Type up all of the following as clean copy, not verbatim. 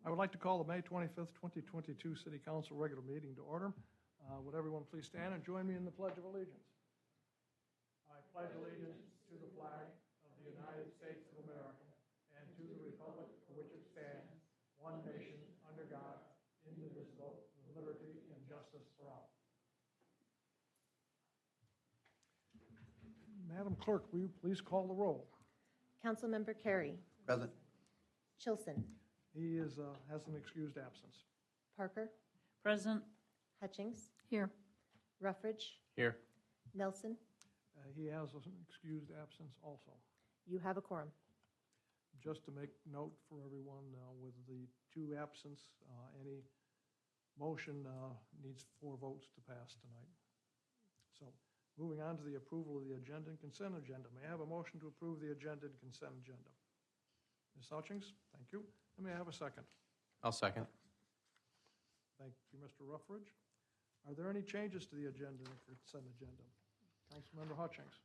I would like to call the May 25th, 2022 City Council regular meeting to order. Would everyone please stand and join me in the Pledge of Allegiance? I pledge allegiance to the flag of the United States of America and to the republic for which it stands, one nation, under God, indivisible, with liberty and justice for all. Madam Clerk, will you please call the roll? Councilmember Carey. Present. Chilson. He has an excused absence. Parker. Present. Hutchings. Here. Ruffridge. Here. Nelson. He has an excused absence also. You have a quorum. Just to make note for everyone, with the two absence, any motion needs 4 votes to pass tonight. So moving on to the approval of the agenda and consent agenda. May I have a motion to approve the agenda and consent agenda? Ms. Hutchings, thank you. And may I have a second? I'll second. Thank you, Mr. Ruffridge. Are there any changes to the agenda and consent agenda? Councilmember Hutchings.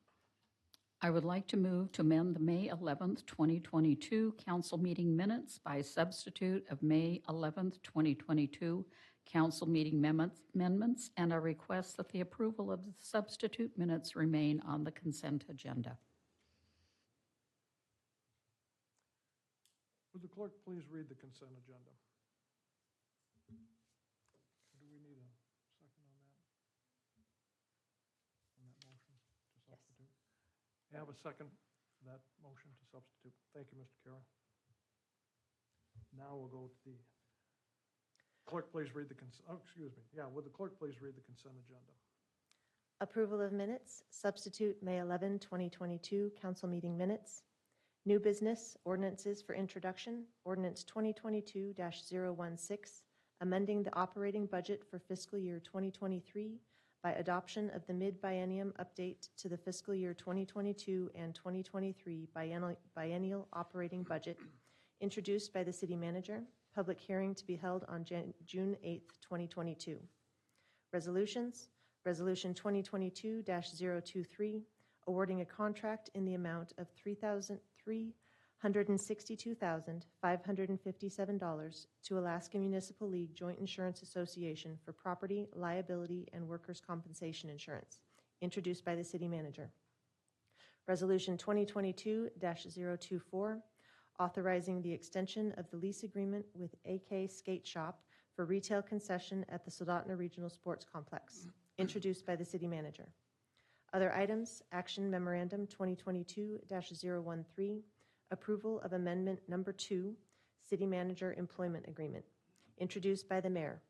I would like to move to amend the May 11th, 2022 council meeting minutes by substitute of May 11th, 2022 council meeting amendments, and I request that the approval of the substitute minutes remain on the consent agenda. Would the clerk please read the consent agenda? Do we need a second on that? On that motion to substitute? I have a second for that motion to substitute. Thank you, Mr. Carey. Now we'll go to the clerk, please read the would the clerk please read the consent agenda? Approval of minutes. Substitute May 11, 2022 council meeting minutes. New business. Ordinances for introduction. Ordinance 2022-016, amending the operating budget for fiscal year 2023 by adoption of the mid-biennium update to the fiscal year 2022 and 2023 biennial operating budget, introduced by the city manager. Public hearing to be held on June 8, 2022. Resolutions. Resolution 2022-023, awarding a contract in the amount of $362,557 to Alaska Municipal League Joint Insurance Association for property, liability, and workers' compensation insurance, introduced by the city manager. Resolution 2022-024, authorizing the extension of the lease agreement with AK Skate Shop for retail concession at the Soldotna Regional Sports Complex, introduced by the city manager. Other items. Action Memorandum 2022-013, approval of amendment number 2, city manager employment agreement, introduced by the mayor.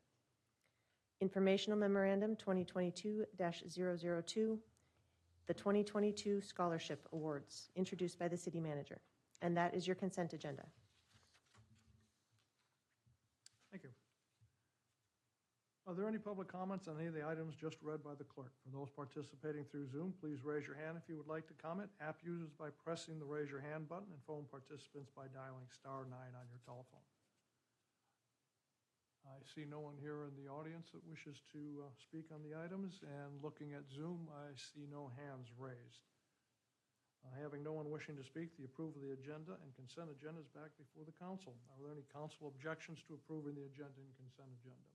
Informational Memorandum 2022-002, the 2022 scholarship awards, introduced by the city manager. And that is your consent agenda. Thank you. Are there any public comments on any of the items just read by the clerk? For those participating through Zoom, please raise your hand if you would like to comment. App users by pressing the raise your hand button, and phone participants by dialing *9 on your telephone. I see no one here in the audience that wishes to speak on the items, and looking at Zoom, I see no hands raised. Having no one wishing to speak, the approval of the agenda and consent agenda is back before the council. Are there any council objections to approving the agenda and consent agenda?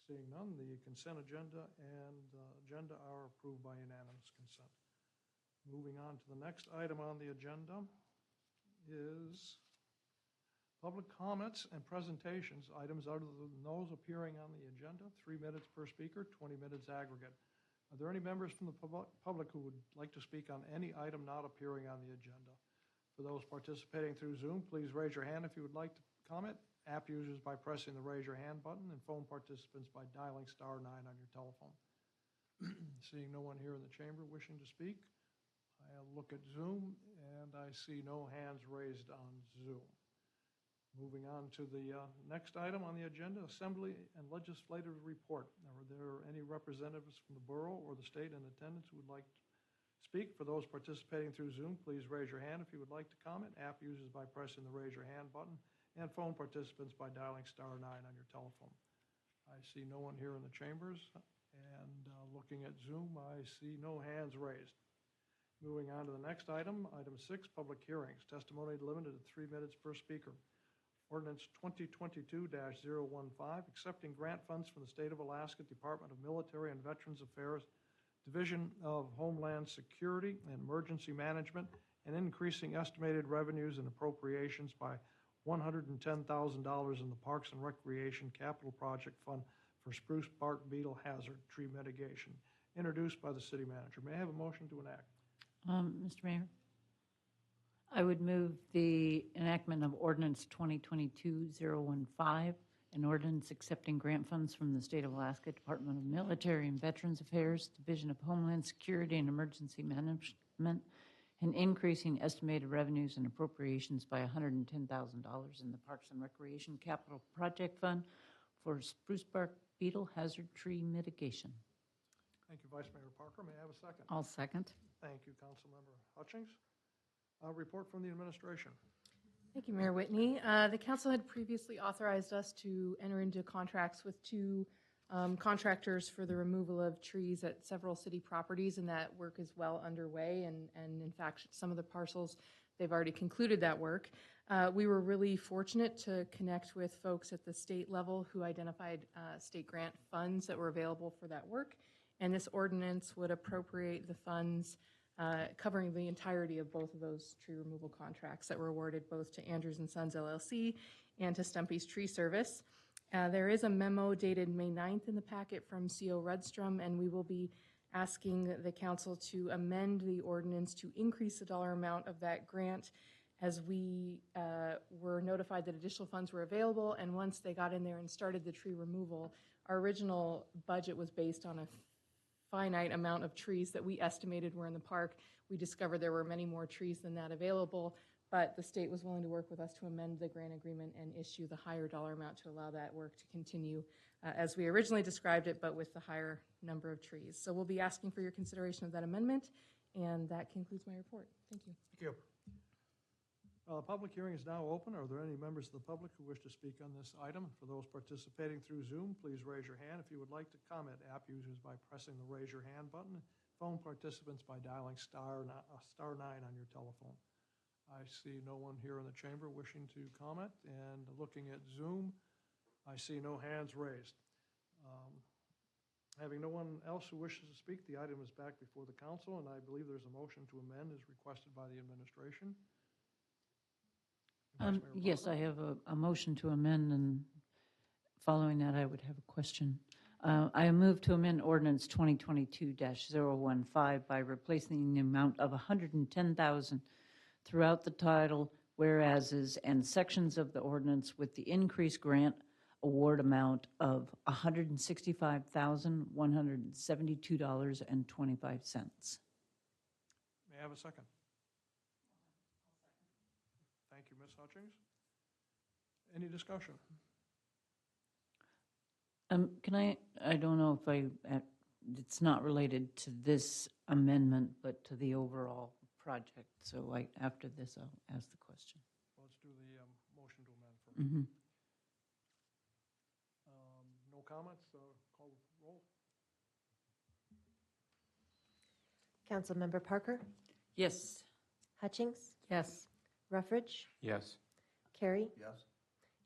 Seeing none, the consent agenda and agenda are approved by unanimous consent. Moving on to the next item on the agenda is public comments and presentations. Items other than those appearing on the agenda, 3 minutes per speaker, 20 minutes aggregate. Are there any members from the public who would like to speak on any item not appearing on the agenda? For those participating through Zoom, please raise your hand if you would like to comment. App users by pressing the raise your hand button, and phone participants by dialing *9 on your telephone. Seeing no one here in the chamber wishing to speak, I'll look at Zoom, and I see no hands raised on Zoom. Moving on to the next item on the agenda, Assembly and Legislative Report. Are there any representatives from the borough or the state in attendance who would like to speak? For those participating through Zoom, please raise your hand if you would like to comment. App users by pressing the raise your hand button, and phone participants by dialing *9 on your telephone. I see no one here in the chambers, and looking at Zoom, I see no hands raised. Moving on to the next item, item 6, public hearings. Testimony limited to 3 minutes per speaker. Ordinance 2022-015, accepting grant funds from the State of Alaska Department of Military and Veterans Affairs, Division of Homeland Security and Emergency Management, and increasing estimated revenues and appropriations by $110,000 in the Parks and Recreation Capital Project Fund for spruce bark beetle hazard tree mitigation, introduced by the city manager. May I have a motion to enact? Mr. Mayor, I would move the enactment of ordinance 2022-015, an ordinance accepting grant funds from the State of Alaska Department of Military and Veterans Affairs, Division of Homeland Security and Emergency Management, and increasing estimated revenues and appropriations by $110,000 in the Parks and Recreation Capital Project Fund for spruce bark beetle hazard tree mitigation. Thank you, Vice Mayor Parker. May I have a second? I'll second. Thank you, Councilmember Hutchings. Report from the administration. Thank you, Mayor Whitney. The council had previously authorized us to enter into contracts with two contractors for the removal of trees at several city properties, and that work is well underway. And in fact, some of the parcels, they've already concluded that work. We were really fortunate to connect with folks at the state level who identified state grant funds that were available for that work. And this ordinance would appropriate the funds covering the entirety of both of those tree removal contracts that were awarded both to Andrews & Sons LLC and to Stumpy's Tree Service. There is a memo dated May 9th in the packet from CO Rudstrom, and we will be asking the council to amend the ordinance to increase the dollar amount of that grant, as we were notified that additional funds were available, and once they got in there and started the tree removal, our original budget was based on a finite amount of trees that we estimated were in the park. We discovered there were many more trees than that available, but the state was willing to work with us to amend the grant agreement and issue the higher dollar amount to allow that work to continue as we originally described it, but with the higher number of trees. So we'll be asking for your consideration of that amendment, and that concludes my report. Thank you. Thank you. The public hearing is now open. Are there any members of the public who wish to speak on this item? For those participating through Zoom, please raise your hand. If you would like to comment, app users by pressing the raise your hand button, phone participants by dialing star 9 on your telephone. I see no one here in the chamber wishing to comment, and looking at Zoom, I see no hands raised. Having no one else who wishes to speak, the item is back before the council, and I believe there's a motion to amend as requested by the administration. Yes, I have a motion to amend, and following that, I would have a question. I move to amend ordinance 2022-015 by replacing the amount of $110,000 throughout the title, whereases, and sections of the ordinance with the increased grant award amount of $165,172.25. May I have a second? Thank you, Ms. Hutchings. Any discussion? Can I don't know if it's not related to this amendment, but to the overall project. So after this, I'll ask the question. Well, let's do the motion to amend first. Mm-hmm. No comments? Call the roll. Councilmember Parker, Yes. Hutchings, Yes. Ruffridge, Yes. Carey. Yes.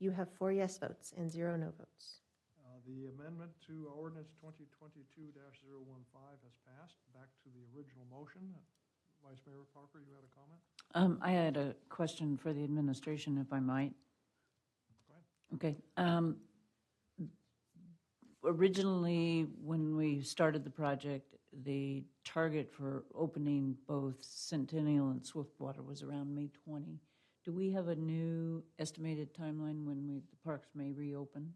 You have 4 yes votes and 0 no votes. The amendment to ordinance 2022-015 has passed. Back to the original motion. Vice Mayor Parker, you had a comment? I had a question for the administration, if I might. Go ahead. Okay. Originally, when we started the project, the target for opening both Centennial and Swiftwater was around May 20. Do we have a new estimated timeline when the parks may reopen?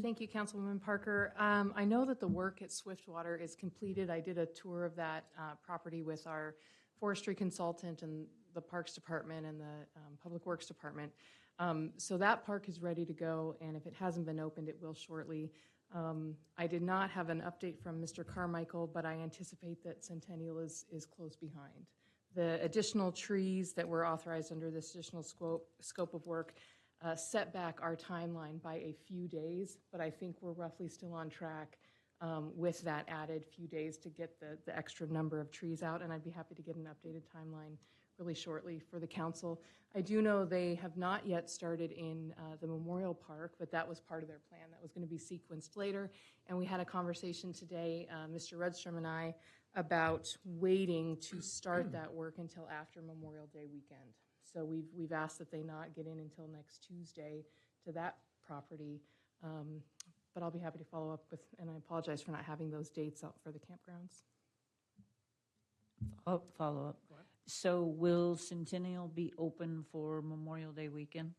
Thank you, Councilwoman Parker. I know that the work at Swiftwater is completed. I did a tour of that property with our forestry consultant and the Parks Department and the Public Works Department. So that park is ready to go, and if it hasn't been opened, it will shortly. I did not have an update from Mr. Carmichael, but I anticipate that Centennial is close behind. The additional trees that were authorized under this additional scope of work set back our timeline by a few days, but I think we're roughly still on track with that added few days to get the extra number of trees out, and I'd be happy to get an updated timeline really shortly for the council. I do know they have not yet started in the Memorial Park, but that was part of their plan. That was going to be sequenced later. And we had a conversation today, Mr. Rudstrom and I, about waiting to start that work until after Memorial Day weekend. So we've asked that they not get in until next Tuesday to that property. But I'll be happy to follow up with, and I apologize for not having those dates out for the campgrounds. Oh, follow up. Go ahead. So will Centennial be open for Memorial Day weekend?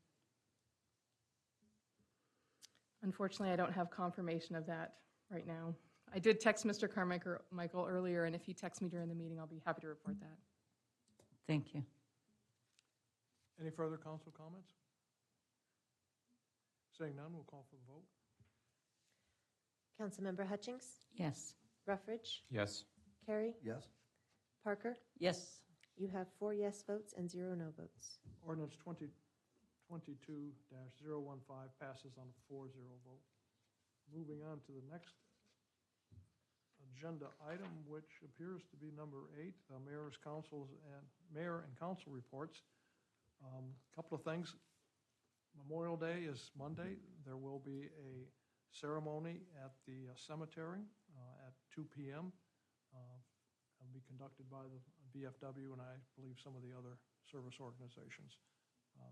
Unfortunately, I don't have confirmation of that right now. I did text Mr. Carmichael earlier, and if he texts me during the meeting, I'll be happy to report that. Thank you. Any further council comments? Saying none, we'll call for the vote. Councilmember Hutchings, Yes. Ruffridge, Yes. Carey, Yes. Parker. Yes. You have 4 yes votes and 0 no votes. Ordinance 2022-015 passes on a 4-0 vote. Moving on to the next agenda item, which appears to be number 8, mayor and council reports. Couple of things. Memorial Day is Monday. There will be a ceremony at the cemetery at 2 p.m. It'll be conducted by the VFW and I believe some of the other service organizations.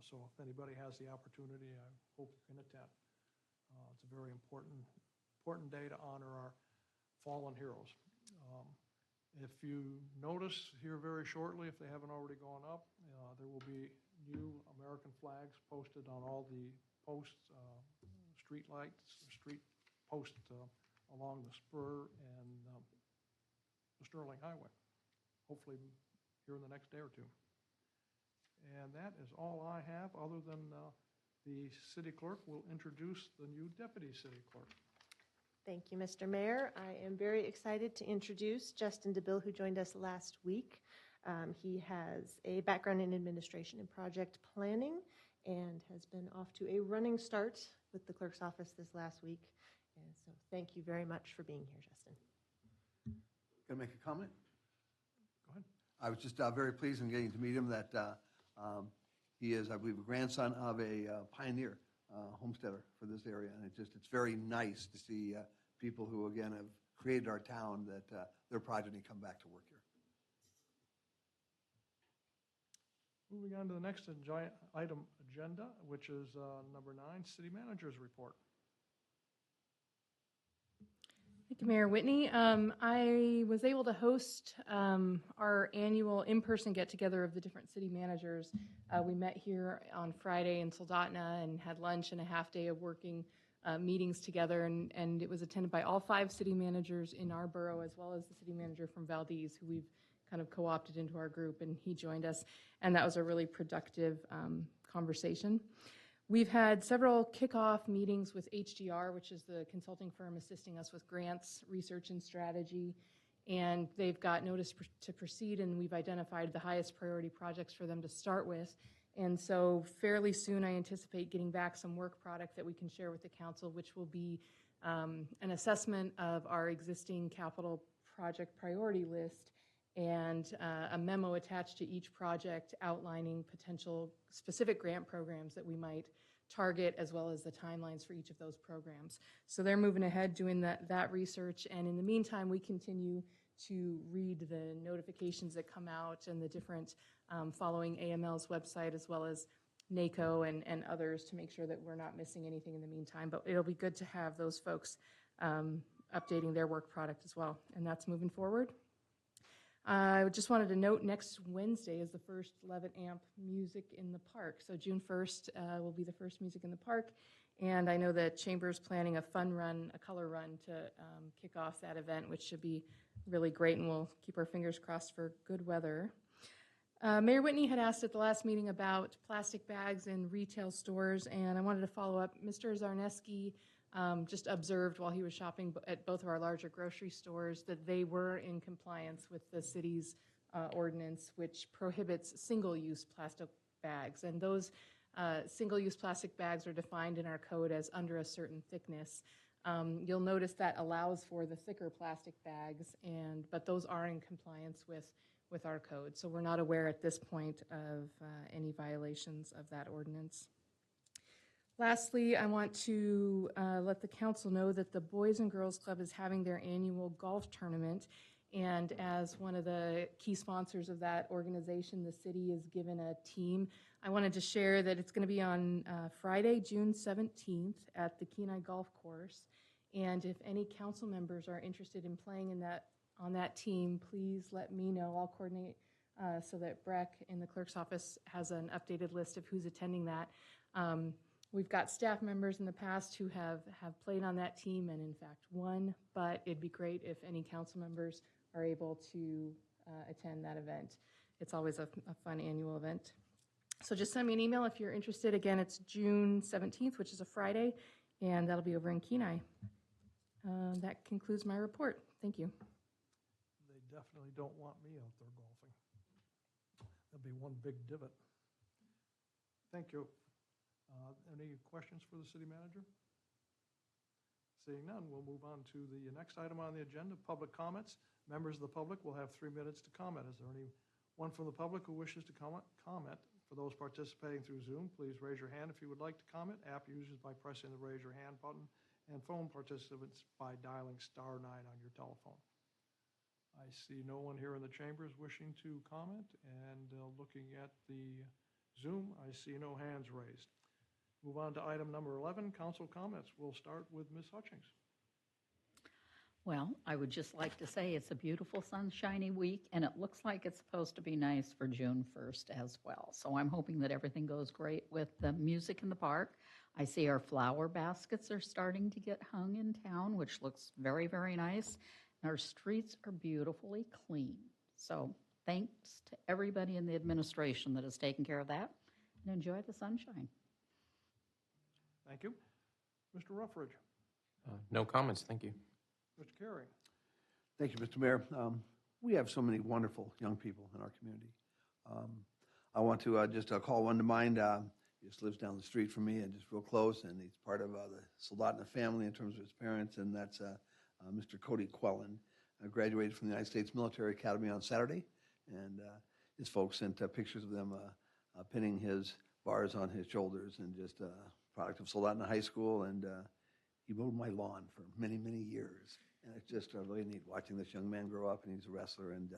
So if anybody has the opportunity, I hope you can attend. It's a very important day to honor our fallen heroes. If you notice here very shortly, if they haven't already gone up, there will be new American flags posted on all the posts, street lights, street posts along the spur and the Sterling Highway, hopefully here in the next day or two. And that is all I have, other than the city clerk will introduce the new deputy city clerk. Thank you, Mr. Mayor. I am very excited to introduce Justin DeBille, who joined us last week. He has a background in administration and project planning and has been off to a running start with the clerk's office this last week. And so thank you very much for being here, Justin. Can I make a comment? Go ahead. I was just very pleased in getting to meet him that he is, I believe, a grandson of a pioneer homesteader for this area. And it's very nice to see people who, again, have created our town, that their progeny come back to work here. Moving on to the next item agenda, which is number 9, city manager's report. Thank you, Mayor Whitney. I was able to host our annual in-person get-together of the different city managers. We met here on Friday in Soldotna and had lunch and a half day of working meetings together, and it was attended by all 5 city managers in our borough, as well as the city manager from Valdez, who we've kind of co-opted into our group, and he joined us, and that was a really productive conversation. We've had several kickoff meetings with HDR, which is the consulting firm assisting us with grants, research, and strategy, and they've got notice to proceed, and we've identified the highest priority projects for them to start with. And so fairly soon, I anticipate getting back some work product that we can share with the council, which will be an assessment of our existing capital project priority list and a memo attached to each project outlining potential specific grant programs that we might target, as well as the timelines for each of those programs. So they're moving ahead doing that research, and in the meantime, we continue to read the notifications that come out and the different following AML's website, as well as NACO and others, to make sure that we're not missing anything in the meantime. But it'll be good to have those folks updating their work product as well, and that's moving forward. I just wanted to note next Wednesday is the first Levitt Amp Music in the Park. So June 1st will be the first music in the park. And I know that Chamber is planning a fun run, a color run to kick off that event, which should be really great, and we'll keep our fingers crossed for good weather. Mayor Whitney had asked at the last meeting about plastic bags in retail stores, and I wanted to follow up. Mr. Zarneski just observed while he was shopping at both of our larger grocery stores that they were in compliance with the city's ordinance, which prohibits single-use plastic bags. And those single-use plastic bags are defined in our code as under a certain thickness. You'll notice that allows for the thicker plastic bags, but those are in compliance with with our code. So we're not aware at this point of any violations of that ordinance. Lastly, I want to let the council know that the Boys and Girls Club is having their annual golf tournament. And as one of the key sponsors of that organization, the city is given a team. I wanted to share that it's going to be on Friday, June 17th at the Kenai Golf Course. And if any council members are interested in playing on that team, please let me know. I'll coordinate so that Breck in the clerk's office has an updated list of who's attending that. We've got staff members in the past who have played on that team and in fact won, but it'd be great if any council members are able to attend that event. It's always a fun annual event. So just send me an email if you're interested. Again, it's June 17th, which is a Friday, and that'll be over in Kenai. That concludes my report. Thank you. They definitely don't want me out there golfing. That'll be one big divot. Thank you. Any questions for the city manager? Seeing none, we'll move on to the next item on the agenda, public comments. Members of the public will have 3 minutes to comment. Is there anyone from the public who wishes to comment? For those participating through Zoom, please raise your hand if you would like to comment. App users by pressing the raise your hand button, and phone participants by dialing *9 on your telephone. I see no one here in the chambers wishing to comment, and looking at the Zoom, I see no hands raised. Move on to item number 11, council comments. We'll start with Ms. Hutchings. Well, I would just like to say it's a beautiful sunshiny week, and it looks like it's supposed to be nice for June 1st as well. So I'm hoping that everything goes great with the music in the park. I see our flower baskets are starting to get hung in town, which looks very, very nice. And our streets are beautifully clean. So thanks to everybody in the administration that has taken care of that, and enjoy the sunshine. Thank you. Mr. Ruffridge. No comments, thank you. Mr. Carey. Thank you, Mr. Mayor. We have so many wonderful young people in our community. I want to just call one to mind. He just lives down the street from me and just real close, and he's part of the Soldotna family in terms of his parents, and that's Mr. Cody Quellen. Graduated from the United States Military Academy on Saturday, and his folks sent pictures of them pinning his bars on his shoulders, and just product of Soldotna High School, and he mowed my lawn for many, many years. And it's just really neat watching this young man grow up, and he's a wrestler. And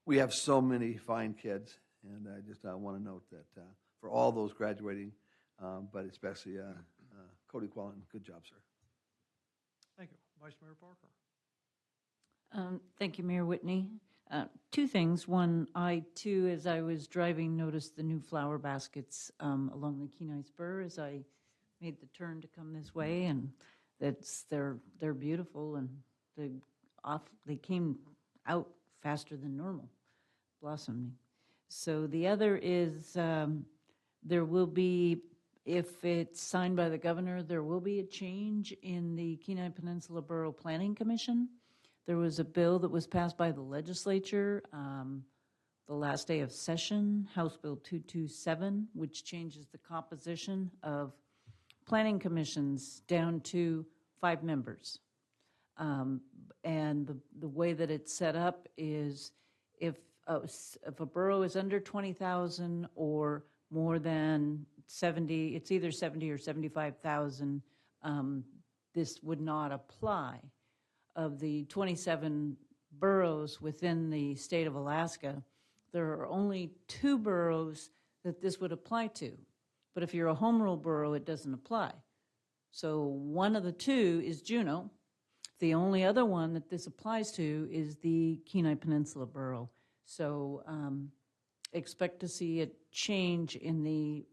we have so many fine kids, and I just want to note that for all those graduating, but especially Cody Quellen, good job, sir. Thank you. Vice Mayor Parker. Thank you, Mayor Whitney. 2 things. One, I too, as I was driving, noticed the new flower baskets along the Kenai Spur as I made the turn to come this way, and they're beautiful, and they came out faster than normal, blossoming. So the other is there will be, if it's signed by the governor, there will be a change in the Kenai Peninsula Borough Planning Commission. There was a bill that was passed by the legislature the last day of session, House Bill 227, which changes the composition of planning commissions down to 5 members. And the way that it's set up is if a borough is under 20,000 or more than 70, it's either 70 or 75,000, this would not apply. Of the 27 boroughs within the state of Alaska, there are only 2 boroughs that this would apply to. But if you're a home rule borough, it doesn't apply. So one of the 2 is Juneau. The only other one that this applies to is the Kenai Peninsula Borough. So expect to see a change in the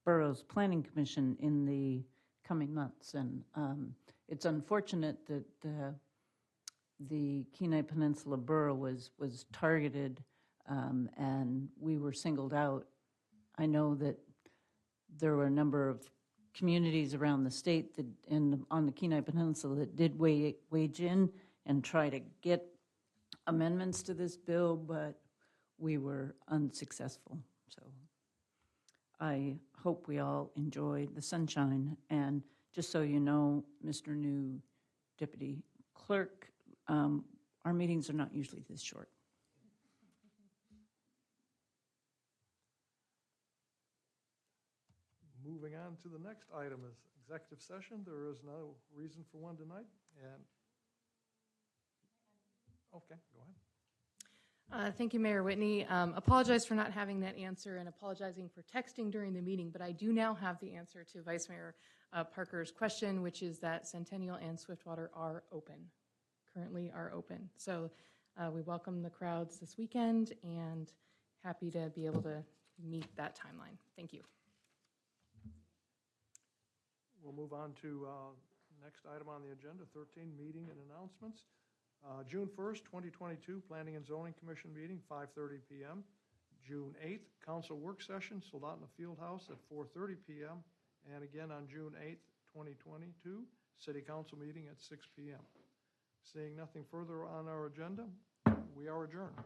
borough's planning commission in the coming months. And it's unfortunate that the Kenai Peninsula Borough was targeted and we were singled out. I know that there were a number of communities around the state that on the Kenai Peninsula that did wage in and try to get amendments to this bill, but we were unsuccessful. So I hope we all enjoy the sunshine. And just so you know, Mr. New Deputy Clerk, our meetings are not usually this short. Moving on to the next item is executive session. There is no reason for one tonight, and, okay, go ahead. Thank you, Mayor Whitney. Apologize for not having that answer and apologizing for texting during the meeting, but I do now have the answer to Vice Mayor Parker's question, which is that Centennial and Swiftwater are open, currently are open. So we welcome the crowds this weekend and happy to be able to meet that timeline. Thank you. We'll move on to next item on the agenda, 13, meeting and announcements. June 1st, 2022, Planning and Zoning Commission meeting, 5:30 PM. June 8th, council work session, Soldotna Fieldhouse at 4:30 PM. And again on June 8th, 2022, city council meeting at 6 PM. Seeing nothing further on our agenda, we are adjourned.